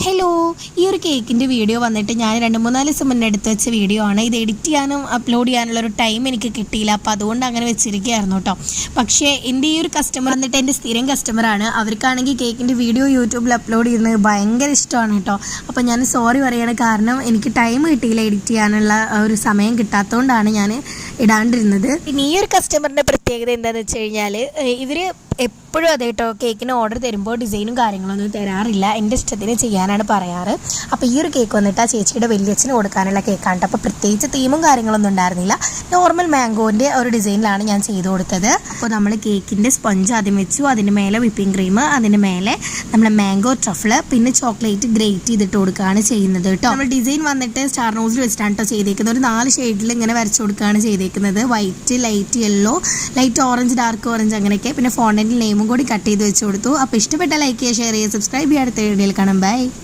Hello, ഈ ഒരു കേക്കിൻ്റെ വീഡിയോ വന്നിട്ട് ഞാൻ 2-3 ദിവസം മുന്നേ എടുത്ത് വെച്ച വീഡിയോ ആണ്. ഇത് എഡിറ്റ് ചെയ്യാനും അപ്ലോഡ് ചെയ്യാനുള്ളൊരു ടൈം എനിക്ക് കിട്ടിയില്ല, അപ്പോൾ അതുകൊണ്ട് അങ്ങനെ വെച്ചിരിക്കുകയായിരുന്നു കേട്ടോ. പക്ഷേ എൻ്റെ ഈ ഒരു കസ്റ്റമർ വന്നിട്ട് എൻ്റെ സ്ഥിരം കസ്റ്റമറാണ്. അവർക്കാണെങ്കിൽ കേക്കിൻ്റെ വീഡിയോ യൂട്യൂബിൽ അപ്ലോഡ് ചെയ്യുന്നത് ഭയങ്കര ഇഷ്ടമാണ് കേട്ടോ. അപ്പോൾ ഞാൻ സോറി പറയാണ്, കാരണം എനിക്ക് ടൈം കിട്ടിയില്ല, എഡിറ്റ് ചെയ്യാനുള്ള ഒരു സമയം കിട്ടാത്തതുകൊണ്ടാണ് ഞാൻ ഇടാണ്ടിരുന്നത്. പിന്നെ ഈ ഒരു കസ്റ്റമറിൻ്റെ പ്രത്യേകത എന്താണെന്ന് വെച്ച് കഴിഞ്ഞാൽ, ഇവർ എപ്പോഴും അതെ കേട്ടോ, കേക്കിന് ഓർഡർ തരുമ്പോൾ ഡിസൈനും കാര്യങ്ങളൊന്നും തരാറില്ല, എൻ്റെ ഇഷ്ടത്തിന് ചെയ്യാനാണ് പറയാറ്. അപ്പോൾ ഈ ഒരു കേക്ക് വന്നിട്ട് ആ ചേച്ചിയുടെ വലിയച്ഛന് കൊടുക്കാനുള്ള കേക്കാണ്. അപ്പോൾ പ്രത്യേകിച്ച് തീമും കാര്യങ്ങളൊന്നും ഉണ്ടായിരുന്നില്ല, നോർമൽ മാംഗോൻ്റെ ഒരു ഡിസൈനിലാണ് ഞാൻ ചെയ്ത് കൊടുത്തത്. അപ്പോൾ നമ്മൾ കേക്കിൻ്റെ സ്പഞ്ച് ആദ്യം വെച്ചു, അതിൻ്റെ മേലെ വിപ്പിംഗ് ക്രീം, അതിൻ്റെ മേലെ നമ്മൾ മാംഗോ ട്രഫിൾ, പിന്നെ ചോക്ലേറ്റ് ഗ്രേറ്റ് ചെയ്തിട്ട് കൊടുക്കുകയാണ് ചെയ്യുന്നത് കേട്ടോ. നമ്മൾ ഡിസൈൻ വന്നിട്ട് സ്റ്റാർ നോസിൽ വെച്ചിട്ടാണ് കേട്ടോ ചെയ്തേക്കുന്നത്. ഒരു 4 ഷെയ്ഡിൽ ഇങ്ങനെ വരച്ചു കൊടുക്കുകയാണ് ചെയ്തേക്കുന്നത്. White, light yellow, light orange, dark orange, അങ്ങനെയൊക്കെ. പിന്നെ ഫോണ്ടൻ്റിൽ നെയിമും കൂടി കട്ട് ചെയ്ത് വെച്ച് കൊടുത്തു. അപ്പോൾ ഇഷ്ടപ്പെട്ട ലൈക്ക് ചെയ്യുക, ഷെയർ ചെയ്യുക, സബ്സ്ക്രൈബ് ചെയ്യുക. അടുത്ത വീഡിയോയിൽ കാണാം. ബൈ.